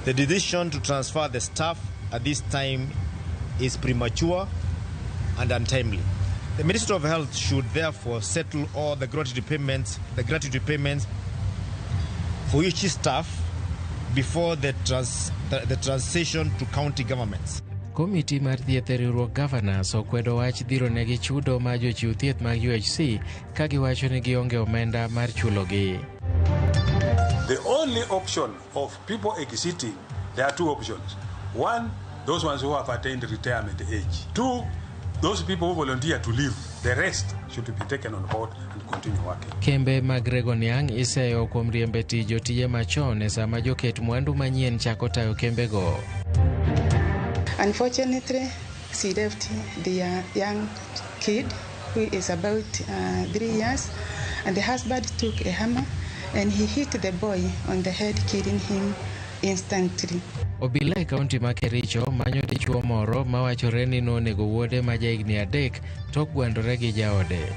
The decision to transfer the staff at this time is premature and untimely. The Ministry of Health should therefore settle all the gratuity payments for each staff before the transition to county governments. Komiti mar thieth e riwruok Governors okwedo wach dhiro negi chudo ma jochiw thieth mag UHC ka giwacho ni gionge omenda mar chulogi. The only option of people exiting, there are two options. One, those ones who have attained retirement age. Two, those people who volunteer to leave. The rest should be taken on board and continue working. Kembe mag rego niang' iseyo kuom riembe jotije machon e sama joket mwandu manyien chako tayo kembego. Unfortunately, she left the young kid who is about 3 years, and the husband took a hammer and he hit the boy on the head, killing him instantly. Obila e kaunti ma Kericho manyo dichuo moro mawachore ni nonego wuode ma jahigni 3 tok gwandore gi jaode.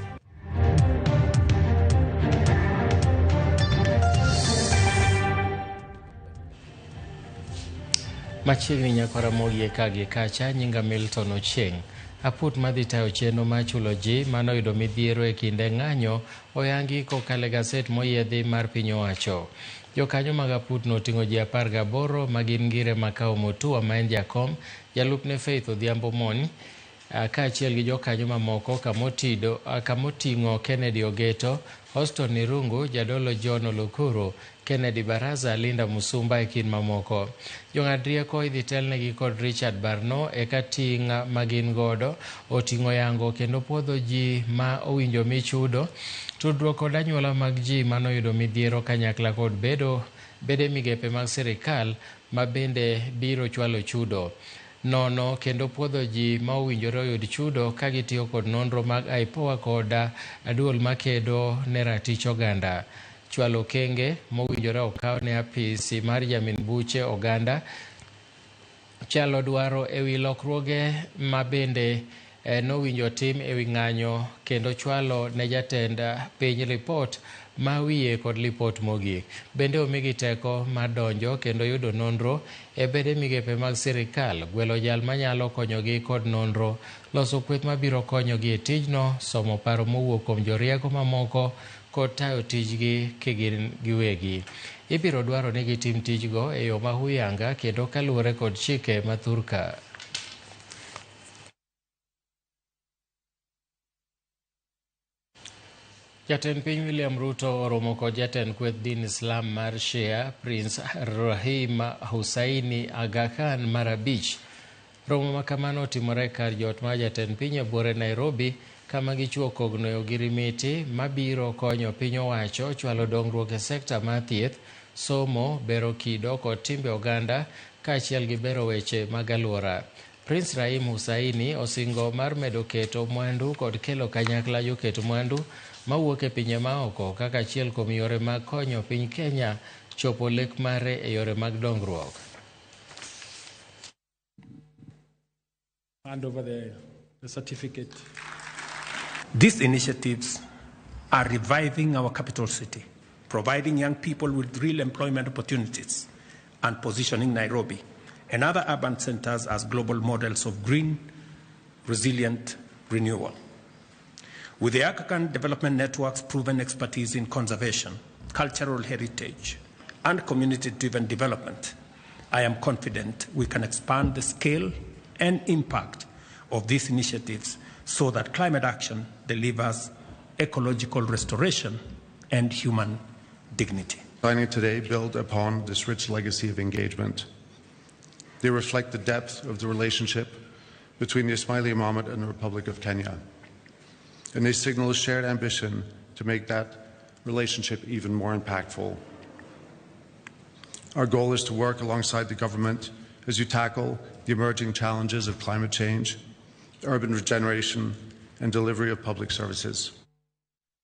Machiegni nyakwara mogik kagi kacha nyinga Milton Ochieng'. Aput madhi tayo chenro ma chulo ji manoyudo midhiero e kinde ng'anyo oyangi kokalo gaset moyiedhi mar piny owacho. Jokanyo mag aput noting'o ji 18 ma gin ngire Makao Mutua ma en jakom, jalupne Faith Odhiambo Mon, kaachiel gi jokanyo mamoko kamoting'o Kennedy Ogeto, Houston Irungu, Jadolo John Olukuru, Kennedy Baraza, Linda Musumba e kin mamoko. Jong'ad rieko idhi telnegi kod Richard Barno eka ting' magin godo oting'o yango kendo puodho ji ma owinjo michudo, tudruok kod anyuola mag ji manoyudo midhiero kanyakla kod bede migepe mag sirikal ma bende biro chwalo chudo. Nono kendo puodho ji ma owinjore oyud chudo ka gitiyo kod nonro mag IPOA kod duol makedo ne ratich oganda. Chwalo kenge mowinjore okaw ne apisi mar jamin buche oganda chalo dwaro ewi lokruoge ma bende nowinjo tim ewi ng'anyo kendo chwalo ne jatend piny ripot ma wiye kod lipot mogik. Bende omigi teko mar donjo kendo yudo nonro e bede migepe mag sirikal, gwelo jal manyalo konyogi kod nonro, loso kweth mabiro konyogi e tijno, somo paro mowuok kuom jorieko mamoko kod tayo tijgi kigin giwegi. Ibiro dwaro ni gitim tijgo e yo mahuyanga kendo kaluwore kod chike mathurka. Jatend piny William Ruto oromo kod jatend kweth din Islam mar Shia, Prince Rahim Hussaini Aga Khan mar abich. Romo makamano otimore kar jot mar jatend piny e buore Nairobi, kama gichuo kogno e ogirimiti mabiro konyo piny owacho chwalo dongruok e sekta mar thieth, somo, bero kido kod timbe oganda kaachiel gi bero weche mag alwora. Prince Rahim Hussaini osingo mar medo keto mwandu kod kelo kanyakla joketo mwandu mawuok e pinje maoko kaka achiel kuom yore mag konyo piny Kenya chopo lek mare e yore mag dongruok. Hand over the certificate. These initiatives are reviving our capital city, providing young people with real employment opportunities, and positioning Nairobi and other urban centers as global models of green, resilient renewal. With the Aga Khan Development Network's proven expertise in conservation, cultural heritage, and community-driven development, I am confident we can expand the scale and impact of these initiatives so that climate action delivers ecological restoration and human dignity. Signing today build upon this rich legacy of engagement. They reflect the depth of the relationship between the Ismaili Imamate and the Republic of Kenya, and they signal a shared ambition to make that relationship even more impactful. Our goal is to work alongside the government as you tackle the emerging challenges of climate change, urban regeneration, and delivery of public services.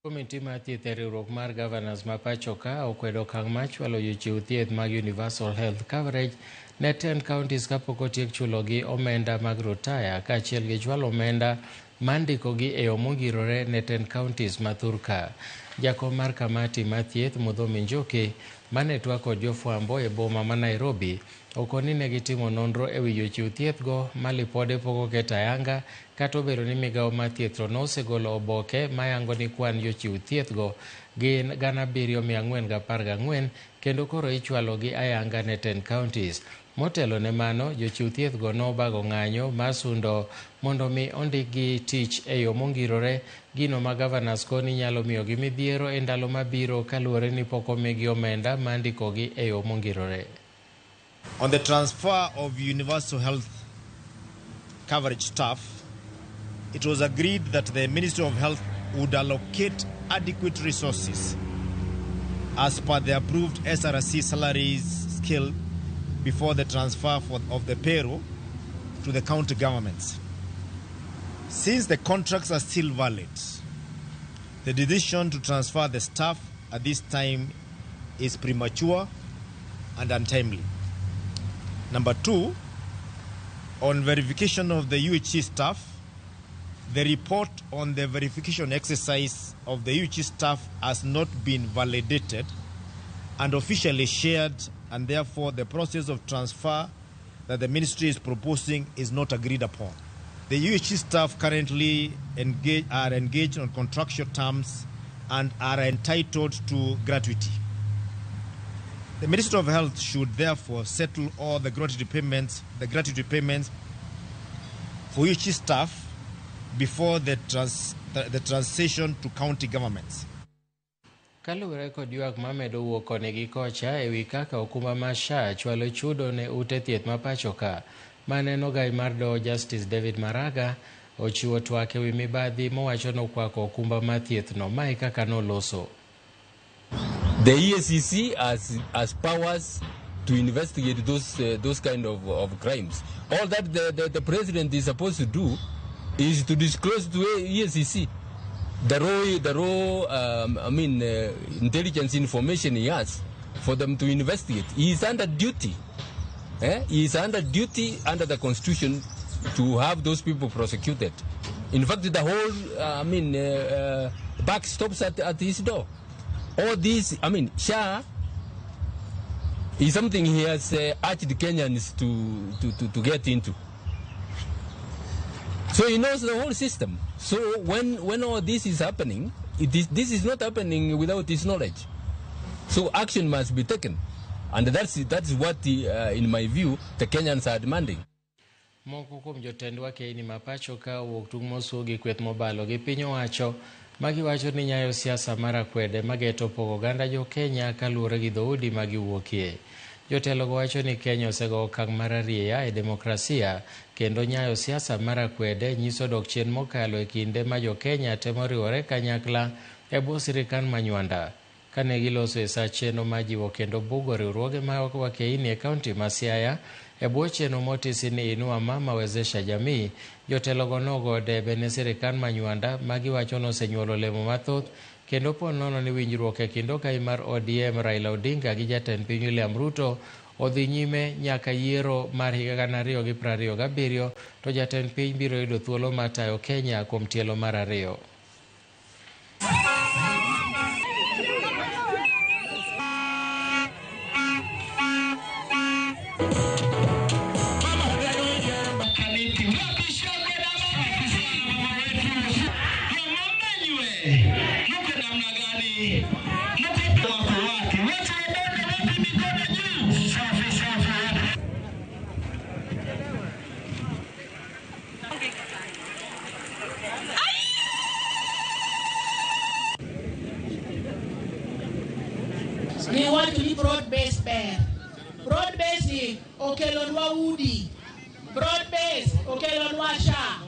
Komiti mar thieth e riwruok mar Governors ma pacho ka okwedo okang' mar chwalo jochiw thieth mag Universal Health Coverage ne 10 counties kapok otiek chulogi omenda mag rutaya kaachiel gi chwalo omenda mandikogi e yo mogirore ne 10 counties ma thurka. Jakom mar kamati mathieth Mudhomi Njoki mane twako jofwambo e boma ma Nairobi okoni ne gitimo nonro e wi jochiw thiethgo malipode pok oket ayanga kata obedo ni migawo mar thieth to nosegolo oboke mayango ni kwan jochiw thiethgo gin 7,414 kendo koro ichwalogi ayanga ne 10 counties. Motelo ne mano, jochiw thiethgo nobago ng'anyo mar sundo mondo mi ondikgi tich e yo mongirore, gino ma Governors koni nyalo miyogi midhiero e ndalo mabiro kaluwore ni pok omigi omenda ma ndikogi e yo mongirore. On the transfer of universal health coverage staff, it was agreed that the Ministry of Health would allocate adequate resources as per the approved SRC salaries scale before the transfer of the payroll to the county governments. Since the contracts are still valid, the decision to transfer the staff at this time is premature and untimely. Number 2, on verification of the UHC staff, the report on the verification exercise of the UHC staff has not been validated and officially shared, and therefore the process of transfer that the ministry is proposing is not agreed upon. The UHC staff currently are engaged on contractual terms and are entitled to gratuity. The Ministry of Health should therefore settle all the gratuity payments for UHC staff before the transition to county governments. Kaluwore kod ywak mamedo wuok koni gi kocha e wi kaka okumba mar SHA chwalo chudo ne ute thieth ma pacho ka, maneno gai mar do Justice David Maraga ochiwo twak e wi mibadhi mowacho nokwako okumba mar thiethno mae kaka noloso. The EACC has powers to investigate those kind of crimes. All that the president is supposed to do is to disclose to EACC the raw intelligence information he has for them to investigate. He is under duty. He is under duty under the Constitution to have those people prosecuted. In fact, the whole back stops at his door. All this, SHA is something he has urged Kenyans to get into. So he knows the whole system. So when all this is happening, this is not happening without his knowledge. So action must be taken. And that's what, in my view, the Kenyans are demanding. Moko kuom jotend wake ni mapacho ka wuok tung mosuo gi kweth mobalo gi piny owacho magiwacho ni nyayo siasa mara kwede mageto pogo oganda jo Kenya kaluwore gi dhoudi magiwuokie. Jotelogo wacho ni Kenya osego okang' mar ariya e demokrasia kendo nyayo siasa mara kwede nyiso dok chien mokalo e kinde ma jo Kenya temo riwore kanyakla e bwo sirikal manywanda. Kane giloso e sa chenro majiwo kendo bugo riwruoge ma wakeini e kaunti ma Siaya e bwo chenro motisi ni Inua Mama Wezesha Jamii, jotelogo nogo debe ne sirikal manywanda magiwacho nosenyuolo lemo mathoth kendo ponono ni winjruok e kind okai mar ODM Raila Odinga gi jatend piny William Ruto odhi nyime nyaka yiero mar higa 2027 to jatend piny biro yudo thuolo mar tayo Kenya kuom tielo mar ariyo. We want to be broad-based bear. Broad-based, okelonwa udi. Broad-based, okelonwa SHA.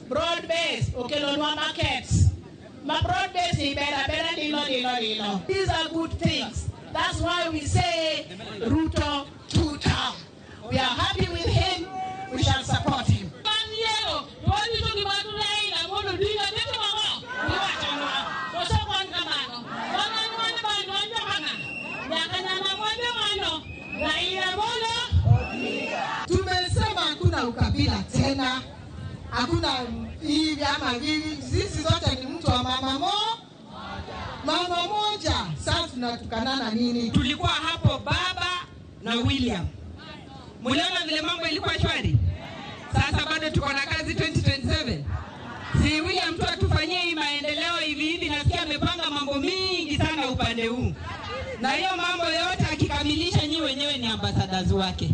Broad-based, okelonwa markets. Ma broad-based, better, lilo. These are good things. That's why we say, Ruto, tuta. We are happy with him. We shall support him. Tumesema hakuna ukabila tena, hakuna hivi ama hivi, sisi zote ni mtu wa mama moja. Mama moja, sasa tunatukanana nini? Tulikuwa hapo baba na William. Muliona vile mambo ilikuwa shwari? Sasa bado tuko na kazi 2027. Si William tu atufanyie hii maendeleo hivi nasikia amepanga mambo mingi sana upande huu. Na hiyo mambo yote akikamilisha nyi wenyewe ni ambassadors wake.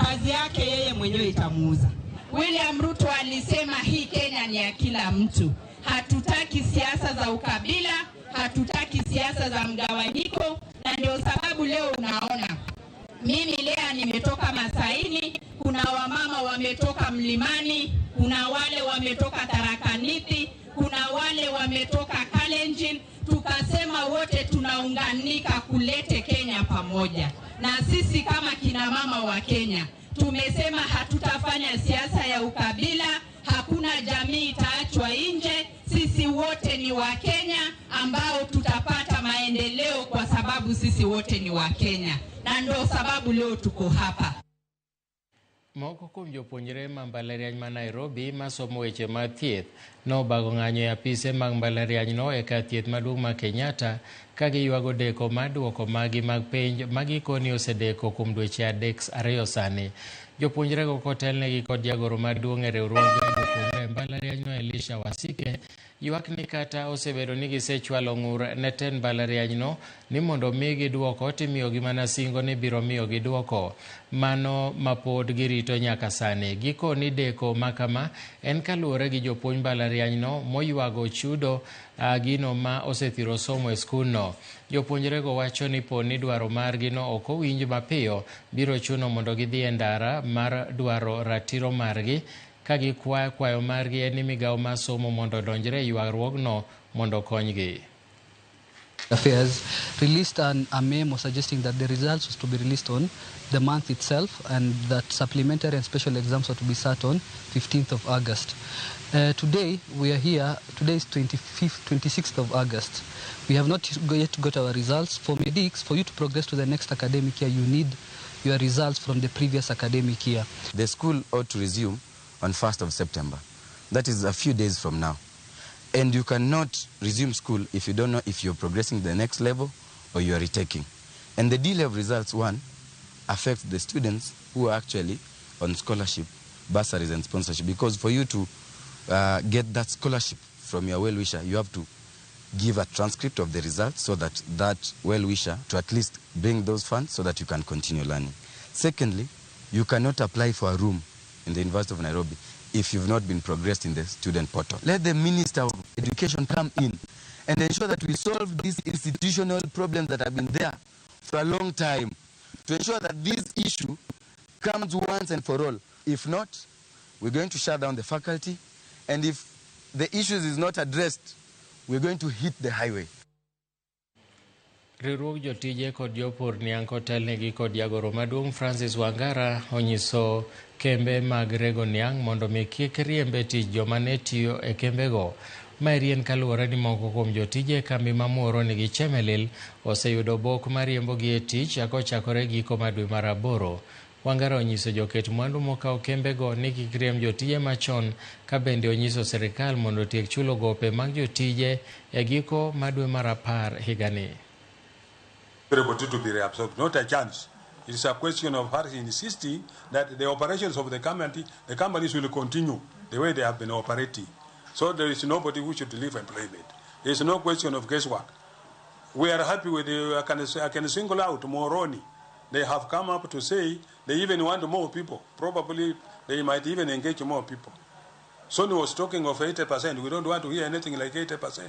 Kazi yake yeye mwenyewe itamuuza. William Ruto alisema hii Kenya ni ya kila mtu. Hatutaki siasa za ukabila, hatutaki siasa za mgawanyiko, na ndio sababu leo unaona mimi leo nimetoka Masaini, kuna wamama wametoka Mlimani, kuna wale wametoka Tarakaniti, kuna wale wametoka Kalenjin. Tukasema wote tunaunganika kulete Kenya pamoja. Na sisi kama kina mama wa Kenya tumesema hatutafanya siasa ya ukabila, hakuna jamii itaachwa nje. Sisi wote ni wa Kenya ambao tutapata maendeleo kwa sababu sisi wote ni wa Kenya. Na ndio sababu leo tuko hapa. Moko kuom jopuonjre ma mbalariany ma Nairobi masomo weche mag thieth nobago ng'anyo e apise mag mbalariany no e kar thieth maduong' ma Kenyatta ka giywago deko mar duoko magi mag penj magikoni osedeko kuom dweche 2 sani. Jopuonjrego kotelnegi kod jagoro maduong' e riwruog jopuonjre mbalariany no Elisha Wasike ywak ni kata osebedo ni gisechwalo ng'ur ne tend mbalariany no ni mondo migi duoko timiyogi mana singo ni biro miyogi duoko mano mapod girito nyaka sani. Giko ni deko makama en kaluwore gi jopuonj mbalariany no moywago chudo gino ma osethiro somo e skul no. Jopuonjrego wacho ni poni dwaro margi no ok owinj mapiyo biro chuno mondo gidhi e ndara mar dwaro ratiro margi ka gikwayo margi en ni migawo mar somo mondo donjre ywaruogno mondo konygi. Affairs released a memo suggesting that the results was to be released on the month itself and that supplementary and special exams were to be sat on 15th of August. Today we are here. Today is 26th of August. We have not yet got our results. For medics, for you to progress to the next academic year, you need your results from the previous academic year. The school ought to resume on 1st of September. That is a few days from now. And you cannot resume school if you don't know if you're progressing to the next level or you are retaking. And the delay of results, one, affects the students who are actually on scholarship, bursaries and sponsorship. Because for you to get that scholarship from your well-wisher, you have to give a transcript of the results so that that well-wisher to at least bring those funds so that you can continue learning. Secondly, you cannot apply for a room in the University of Nairobi if you've not been progressed in the student portal. Let the Minister of Education come in and ensure that we solve these institutional problems that have been there for a long time, to ensure that this issue comes once and for all. If not, we're going to shut down the faculty, and if the issues is not addressed, we're going to hit the highway. Riwruog jotije kod jopur niango telnegi kod jagoro maduong' Francis Wangara onyiso kembe mag rego niang' mondo mi kik riembe tich joma ne tiyo e kembego. Marien kaluwore ni moko kuom jotije kambi mamuoro nigi Chemelil oseyudo bok mariembogi e tich kochakore giko dwe mar 8. Wangara onyiso joket mwandu mokawo kembego ni kik riemb jotije machon, ka bende onyiso serikal mondo tiek chulo gope mag jotije e giko dwe mar 10 higani. Everybody to be reabsorbed, not a chance. It's a question of her insisting that the operations of the companies will continue the way they have been operating. So there is nobody who should leave employment. There is no question of guesswork. We are happy with I can single out Moroni. They have come up to say they even want more people. Probably they might even engage more people. Sony was talking of 80%. We don't want to hear anything like 80%.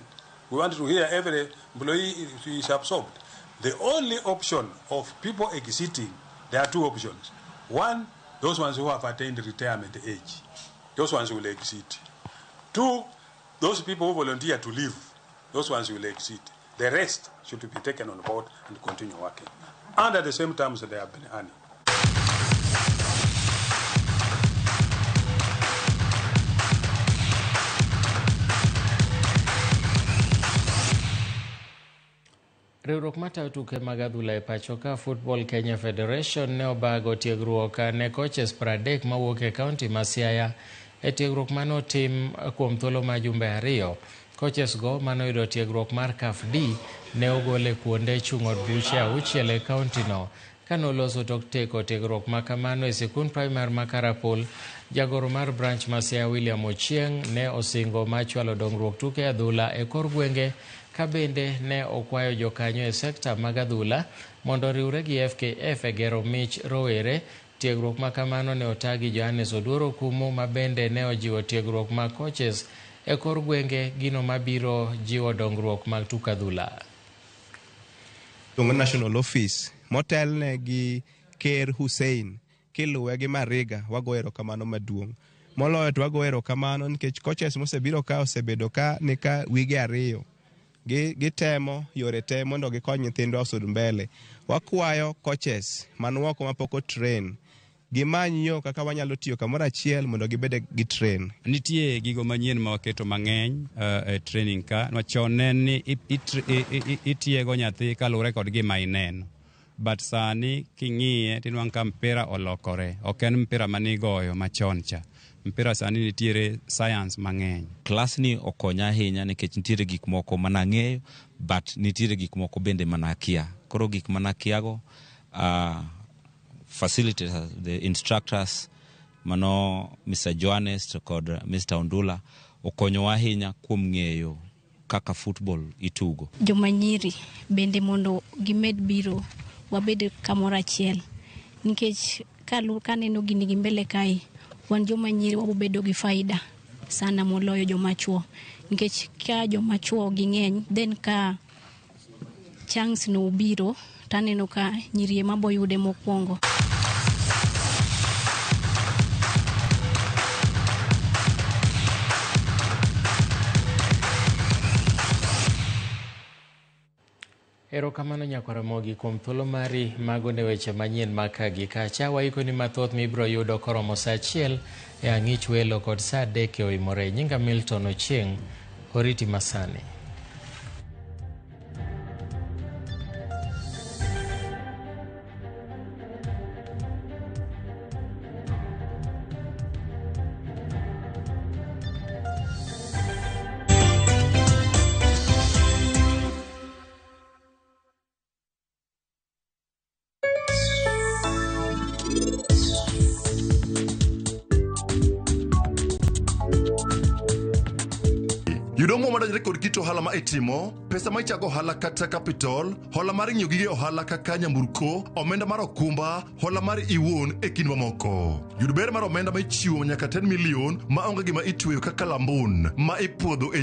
We want to hear every employee is absorbed. The only option of people exiting, there are two options. One, those ones who have attained retirement age. Those ones will exit. Two, those people who volunteer to leave. Those ones will exit. The rest should be taken on board and continue working under the same terms that they have been earning. Riwruok matayo tuke mag adhula e pachoka Football Kenya Federation ne obago tiegruok ne coaches 30 mawuok e kaunti ma Siaya e tiegruok mano tim kuom thuolo ma jumbe 2. Coaches go manoyudo tiegruok mar CAF D ne ogole kuonde chung' od buche 6 e kaunti no. Kanoloso tok teko tiegruok makamano e sikund primar ma Karapol, jagoro mar branch ma Siaya William Ochieng ne osingo machwalo dongruok tuke adhula e kor gwenge, ka bende ne okwayo jokanyo e sekta mag adhula mondo riwre gi FKF e gero mich rowere. Tiegruok makamano ne otagi Johannes Oduoro Kumo, ma bende ne ojiwo tiegruok mag coaches e kor gwenge, gino mabiro jiwo dongruok mag tuk adhula. National Office motelne gi Ker Hussein kiluwe gi Mariga, wagoero kamano maduong'. Moloyo to wagoero kamano nikech coaches mosebiro ka osebedo ka ni ka wige 2 gitemo yore te mondo gikony nyithindwa osud mbele. Wakwayo coaches manuoko mapoko train gimany yo kaka wanyalo tiyo kamoro achiel mondo gibede gi train. Nitie gigo manyien ma waketo mang'eny e training ka. Chon ni itiego nyathi kaluwore kod gima ineno. But sani king'iye tinwang' ka mpira olokore. Ok en mpira manigoyo machon cha. Mpira sani nitiere science mang'eny. Klas ni okonya ahinya nikech nitiere gik moko manang'eyo, but nitiere gik moko bende manakia. Koro gik manakiago, facilitators, the instructors, mano Mr. Johannes to kod Mr. Ondula, okonyo ahinya kuom ng'eyo kaka football itugo. Jomanyiri bende mondo gimed biro wabed kamoro achiel, nikech kaneno gini gi mbele kae, wan jomanyiri wabedo gi faida sana moloyo jomachuo, nikech ka jomachuo ging'eny, then ka chance no biro taneno ka nyiri ema boyude mokwongo. Erokamano Nyakwaramogi kuom thuolo mari mago ne weche manyien maka gi kacha. Waiko ni mathoth mibro yudo koromo saa 1 e ang'ich welo kod saa 3 e oimore. Nyinga Milton Ochieng, oriti masani. Yudo mo madajre kod kit ohala ma itimo, pesa ma ichako ohala kata capital, hola mar ng'iyo gige ohala kaka nyamburko, omenda mar okumba, hola mar iwuon e kind mamoko. Yud ber mar omenda ma ichiwo nyaka 10 million ma onge gima itweyo kaka lambun ma ipuodho e